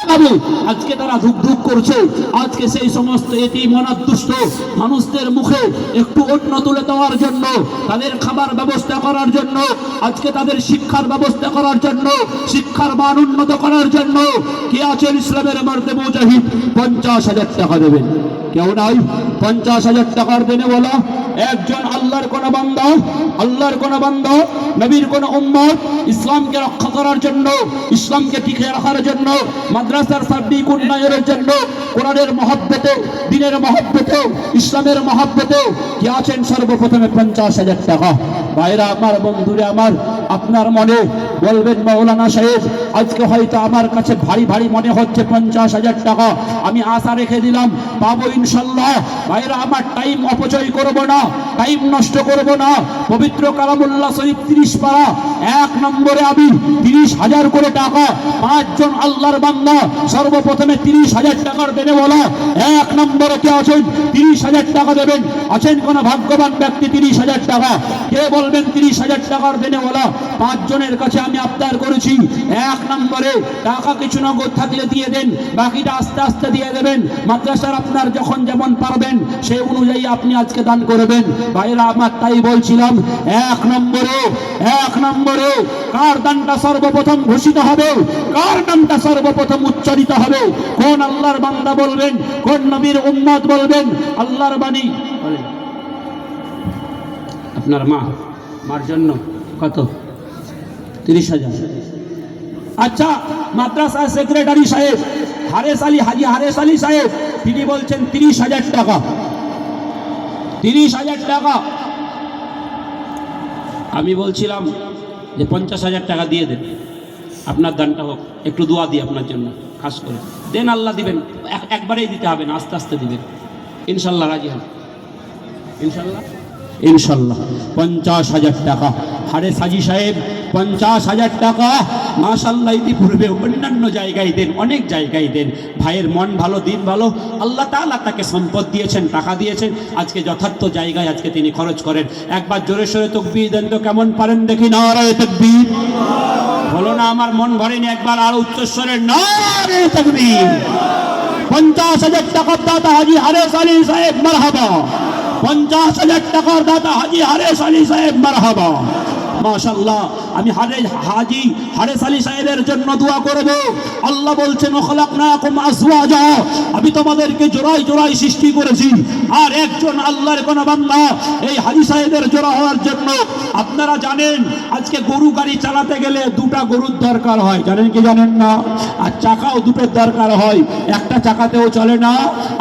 আজকে তারা ধুক ধুক করছে। আজকে সেই সমস্ত এতিম অনাথ মানুষদের মুখে একটু অন্ন তুলে দেওয়ার জন্য, তাদের খাবার ব্যবস্থা করার জন্য, আজকে তাদের শিক্ষার ব্যবস্থা করার জন্য, শিক্ষার মান উন্নত করার জন্য কে আছেন ইসলামের মর্দে মুজাহিদ? 50,000 টাকা দেবেন। কেউ নাই? 50,000 টাকার দেনে বলা একজন আল্লাহর কোন বান্দা, আল্লাহর কোন বান্দা, নবীর কোন উম্মত ইসলামকে রক্ষা করার জন্য, ইসলামকে টিকে রাখার জন্য, মাদ্রাসার সার্বিক উন্নয়নের জন্য, কোরআনের মহব্বতে, দ্বীনের মহব্বতে, ইসলামের মহব্বতে কে আছেন সর্বপ্রথমে 50,000 টাকা? ভাইরা আমার, বন্ধুরা আমার, আপনার মনে বলবেন মাওলানা সাহেব আজকে হয়তো আমার কাছে ভারী ভারী মনে হচ্ছে 50,000 টাকা, আমি আশা রেখে দিলাম পাবো ইনশাল্লাহ। ভাইরা আমার, টাইম অপচয় করব না, টাইম নষ্ট করব না। পবিত্র কালামুল্লাহ শরীফ 30 পারা, 1 নম্বরে আমি 30,000 করে টাকা, 5 জন আল্লাহর বান্দা সর্বপ্রথমে 30,000 টাকার দেনে বলা। 1 নম্বরে কে আছেন 30,000 টাকা দেবেন? আছেন কোন ভাগ্যবান ব্যক্তি 30,000 টাকা? কে বলবেন 30,000 টাকার দেনে বলা? 5 জনের কাছে আমি আবদার করেছি। 1 নম্বরে টাকা কিছু নগদ থাকলে দিয়ে দেন, বাকিটা আস্তে আস্তে দিয়ে দেবেন। মাদ্রাসার আপনার যখন যেমন পারবেন সেই অনুযায়ী আপনি আজকে দান করবেন। ভাইরা আমার, তাই বলছিলাম 1 নম্বরে কার দানটা সর্বপ্রথম ঘোষিত হবে, কার নামটা সর্বপ্রথম উচ্চারিত হবে? কোন আল্লাহর বান্দা বলবেন, কোন নবীর উম্মত বলবেন? আল্লাহর বাণী বলেন। আপনার মার জন্য কত? 30,000। আচ্ছা, মাদ্রাসার সেক্রেটারি সাহেব হাজি হারেস আলী সাহেব, তিনি বলছেন 30,000 টাকা। 30,000 টাকা। আমি বলছিলাম যে 50,000 টাকা দিয়ে দেন, আপনার দানটা হোক, একটু দোয়া দিই আপনার জন্য, খাস করে দেন, আল্লাহ দিবেন। একবারেই দিতে হবে না, আস্তে আস্তে দিবেন, ইনশাল্লাহ রাজি হন, ইনশাল্লাহ ইনশাল্লাহ। 50,000 টাকা হারেস হাজি সাহেব, 50,000 টাকা। মাশাআল্লাহ, ইতিপূর্বে অন্যান্য জায়গায় দেন, অনেক জায়গায় দেন। ভাইয়ের মন ভালো, দিন ভালো, আল্লাহ তাআলা তাকে সম্পদ দিয়েছেন, টাকা দিয়েছেন, আজকে যথার্থ জায়গায় আজকে তিনি খরচ করেন। একবার জোরে সোরে তাকবীর দেন তো, কেমন পারেন দেখি। নারায়ে তাকবীর। বলো না, আমার মন ভরেনি, একবার আরো উচ্চস্বরে নারায়ে তাকবীর। 50,000 টাকার দাতা হাজি হারেস আলী সাহেব, মারহাবা। 50,000 টাকার দাতা হাজি হারেস আলী সাহেব, মারহাবা। মাশাআল্লাহ, আমি হাজি হারেস আলী সাহেবের জন্য দোয়া করব। আল্লাহ বলছেন খালাকনাকুম আজওয়াজা, আমি তোমাদেরকে জোড়ায় জোড়ায় সৃষ্টি করেছি। আর একজন আল্লাহর কোন বান্দা এই হাজি সাহেবের জোড়া হওয়ার জন্য, আপনারা জানেন আজকে গরু গাড়ি চালাতে গেলে 2টা গরুর দরকার হয়, জানেন কি জানেন না? আর চাকাও 2টোর দরকার হয়, একটা চাকাতেও চলে না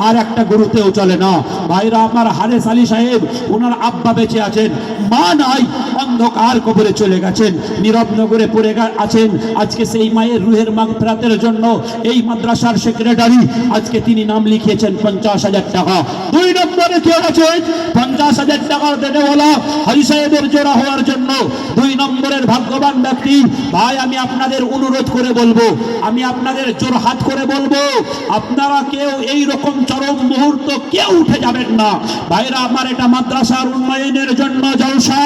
আর একটা গরুতেও চলে না। ভাইরা আমার, হারেস আলী সাহেব, ওনার আব্বা বেঁচে আছেন, মা নাই, অন্ধকার কবরে চলে গেছেন, নীরব নগরে পড়ে আছেন। আজকে সেই মায়ের রুহের মাগফিরাতের জন্য এই মাদ্রাসার সেক্রেটারি আজকে তিনি নাম লিখিয়েছেন 50,000 টাকা। 2 নম্বরে কে আছেন 50,000 টাকার দেনে বলা হাজি সাহেবের জোড়া হওয়ার জন্য? 2 নম্বরের ভাগ্যবান ব্যক্তি। ভাই, আমি আপনাদের অনুরোধ করে বলবো, আমি আপনাদের জোরহাত করে বলবো, আপনারা কেউ এই রকম চরম মুহূর্ত কেউ উঠে যাবেন না। ভাইরা আমার, এটা মাদ্রাসার উন্নয়নের জন্য জলসা,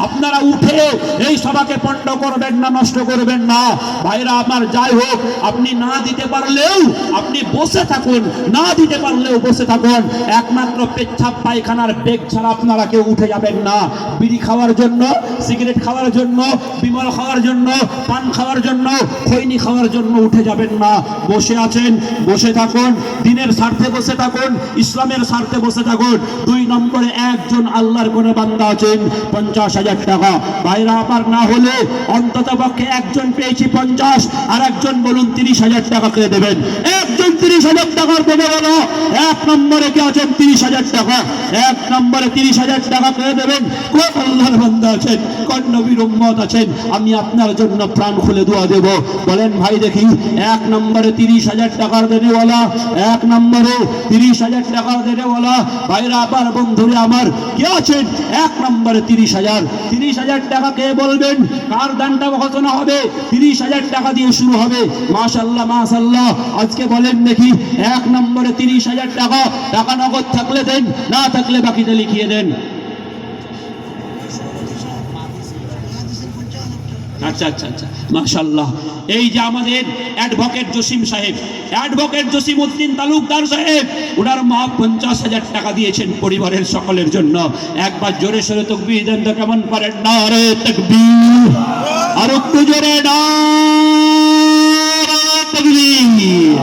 আপনারা উঠে এই সভাকে পণ্ড করবেন না, নষ্ট করবেন না। ভাইরা আমার, যাই হোক, আপনি না দিতে পারলেও আপনি বসে থাকুন, না দিতে পারলেও বসে থাকুন। একমাত্র পেচ্ছাপ পায়খানার বেগ ছাড়া আপনারা কেউ উঠে যাবেন না। বিড়ি খাওয়ার জন্য, সিগারেট খাওয়ার জন্য, বিমল খাওয়ার জন্য, পান খাওয়ার জন্য, খৈনি খাওয়ার জন্য উঠে যাবেন না। বসে আছেন, বসে থাকুন, দিনের স্বার্থে বসে থাকুন, ইসলামের স্বার্থে বসে থাকুন। 2 নম্বরে একজন আল্লাহর কোন বান্দা আছেন 50,000 টাকা। ভাইরা আমার, না হলে অন্তত পক্ষে একজন পেয়েছি 50, আর একজন বলুন 30,000 টাকা কে দেবেন? একজন 30,000 টাকার দেবে বলো। 1 নম্বরে কে আছেন 30,000 টাকা? 1 নম্বরে 30,000 টাকা কে দেবেন? কোন আল্লাহর বান্দা আছেন, কোন নবীর উম্মত আছেন? আমি আপনার জন্য প্রাণ খুলে দোয়া দেব। বলেন ভাই দেখি, 1 নম্বরে 30,000 টাকার দেনেওয়ালা, 1 নম্বরে 30,000 টাকার দেনেওয়ালা। ভাইরা আমার, বন্ধুরা আমার, কে আছেন 1 নম্বরে 30,000? 30,000 টাকা কে বলবেন? কার দানটা ঘোষণা হবে? 30,000 টাকা দিয়ে শুরু হবে। মাশাআল্লাহ, মাশাআল্লাহ। আজকে বলেন দেখি, 1 নম্বরে 30,000 টাকা। টাকা নগদ থাকলে দেন, না থাকলে বাকিতে লিখিয়ে দেন। আচ্ছা আচ্ছা আচ্ছা, মাশাআল্লাহ। এই যে আমাদের অ্যাডভোকেট জসিম সাহেব, অ্যাডভোকেট জসিম উদ্দিন তালুকদার সাহেব, ওনার মা 50,000 টাকা দিয়েছেন পরিবারের সকলের জন্য। একবার জোরে সোরে তাকবীর দেন তো কেমন পারেন? নারে তাকবীর, আর একটু জোরে নারে তাকবীর।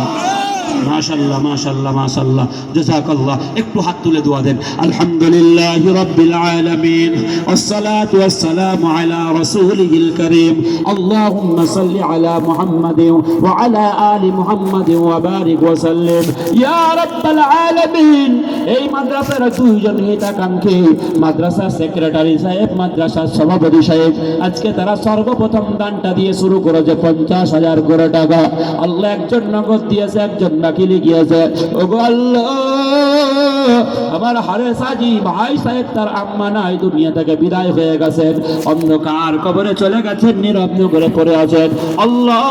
মাশাআল্লাহ মাশাআল্লাহ মাশাআল্লাহ, জাযাকাল্লাহ। একটু হাত তুলে দোয়া দেন। আলহামদুলিল্লাহি রাব্বিল আলামিন, ওয়াসসালাতু ওয়াসসালামু আলা রাসূলিল কারীম। আল্লাহুম্মা সাল্লি আলা মুহাম্মাদিন ওয়া আলা আলি মুহাম্মাদিন ওয়া বারিক ওয়া সাল্লিম ইয়া রাব্বাল আলামিন। এই মাদ্রাসার দুইজন হিতাকাঙ্ক্ষী, মাদ্রাসা সেক্রেটারি সাহেব, মাদ্রাসার সভাপতি সাহেব, আজকে তারা সর্বপ্রথম দানটা দিয়ে শুরু করেছে 50,000 করে টাকা। আল্লাহ একজন নগদ দিয়েছে, একজন বাকি লিখিয়েছে। ওগো আল্লাহ, আমার হারেস হাজী ভাই সাহেব তার আম্মা নাই, দুনিয়া থেকে বিদায় হয়ে গেছেন, অন্ধকার কবরে চলে গেছেন, নীরব করে পড়ে আছেন। আল্লাহ,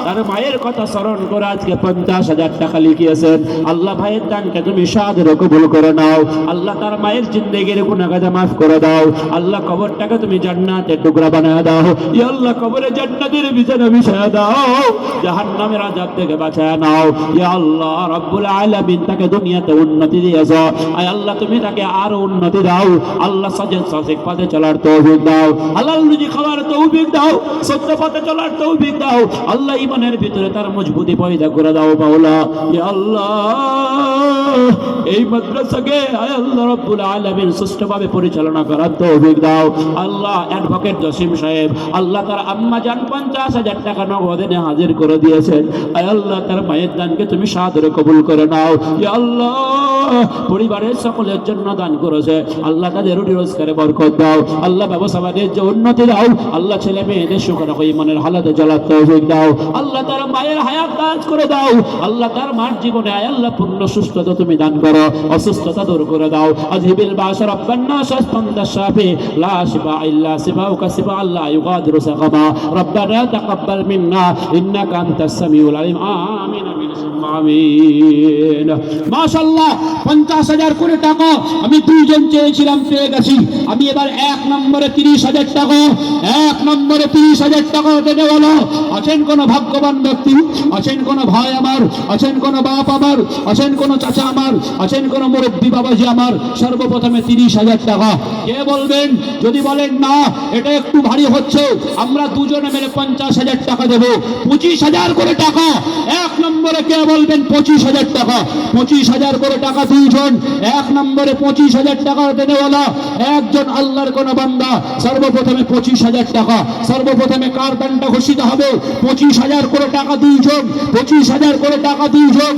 তার মায়ের কথা স্মরণ করে আজকে 50,000 টাকা লিখিয়েছেন। আল্লাহ, ভাইয়ের দানকে তুমি সাদরে কবুল করে নাও। আল্লাহ, তার মায়ের জিন্দেগির গুনাহগাদা মাফ করে দাও। আল্লাহ, কবরটাকে তুমি জান্নাতের টুকরা বানায় দাও। ইয়া আল্লাহ, কবরে জান্নাতের বিছানা বিছায়া দাও, জাহান্নামের আযাব থেকে বাঁচায় নাও। ইয়া আল্লাহ রাব্বুল আলামিন, তাকে দুনিয়াতে উন্নতি দিয়েছো, আয় আল্লাহ তুমি তাকে আরো উন্নতি দাও। আল্লাহ সজেদ সঠিক পথে চলার তৌফিক দাও, হালাল রুজি খাওয়ার তৌফিক দাও, সত্য পথে চলার তৌফিক দাও। আল্লাহ, ঈমানের ভিতরে তার মজবুতি পয়দা করে দাও মাওলা। ইয়া আল্লাহ, এই মাদ্রাসাকে আয় আল্লাহ রাব্বুল আলামিন সুষ্ঠুভাবে পরিচালনা করার তৌফিক দাও। আল্লাহ, অ্যাডভোকেট জসিম সাহেব, আল্লাহ তার আম্মা জান 50,000 টাকা নগদে হাজির করে দিয়েছেন। আয় আল্লাহ, তার মায়ের দানকে তুমি সাদরে কবুল করে নাও। ইয়া আল্লাহ, পরিবারের সকলের জন্য দান করেছে, আল্লাহ তাদের রুটি রোজগারে বরকত দাও। আল্লাহ, ব্যবসাবাদের যে উন্নতি দাও। আল্লাহ, ছেলে মেয়েদের সুখে ঈমানের হালাতে চলার তৌফিক দাও। আল্লাহ, তার মায়ের হায়াত দান করে দাও। আল্লাহ, তার মার জীবনে আয় আল্লাহ পূর্ণ সুস্থতা তুমি দান করো, অসুস্থতা দূর করে দাও। আযহিবিল বা'সা রাব্বান নাস আশফান্তা শাফি লা শিফা ইল্লা শিফাউকা শিফা আল্লাহ ইউগাদিরু সাকামা রব্বানা তাকাব্বাল মিন্না ইন্নাকা আনতাস সামিউল আলিম। আমিন আমিন আমিন। মাশাআল্লাহ, 50,000 করে টাকা আমি দুইজন চেয়েছিলাম, পেয়ে গেছি। আমি এবার 1 নম্বরে 30,000 টাকা, 1 নম্বরে 30,000 টাকা দেনে বলো। আছেন কোন ভাগ্যবান ব্যক্তি? আছেন কোন ভাই আমার? আছেন কোন বাপ আমার? আছেন কোন চাচা আমার? আছেন কোন মুরব্বী বাবাজি আমার? সর্বপ্রথমে 30,000 টাকা কে বলবেন? যদি বলেন না এটা একটু ভারী হচ্ছে, আমরা দুজনে মিলে 50,000 টাকা দেব। 25,000 করে টাকা 1 নম্বরে কে বলবেন? 25,000 টাকা, 25,000 করে টাকা দুইজন। 1 নম্বরে 25,000 টাকা দেনে বলা একজন আল্লাহর কোন বান্দা। সর্বপ্রথমে 25,000 টাকা, সর্বপ্রথমে কার দানটা ঘোষিত হবে? 25,000 করে টাকা দুইজন, 25,000 করে টাকা দুইজন।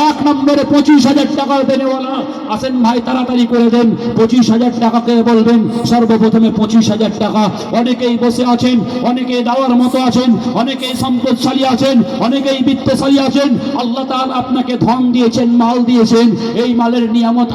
1 নম্বরে 25,000 টাকা দেনে বলা আসেন ভাই, তাড়াতাড়ি করে দেন। 25,000 টাকা কে বলবেন? সর্বপ্রথমে 25,000 টাকা। অনেকেই বসে আছেন, অনেকেই দাওয়ার মতো আছেন, অনেকেই সম্পদশালী আছেন, অনেকেই বিত্তশালী আছেন। আল্লাহ তাআলা আপনাকে ধন দিয়েছেন, মাল দিয়েছেন, এই মালের নিয়ামত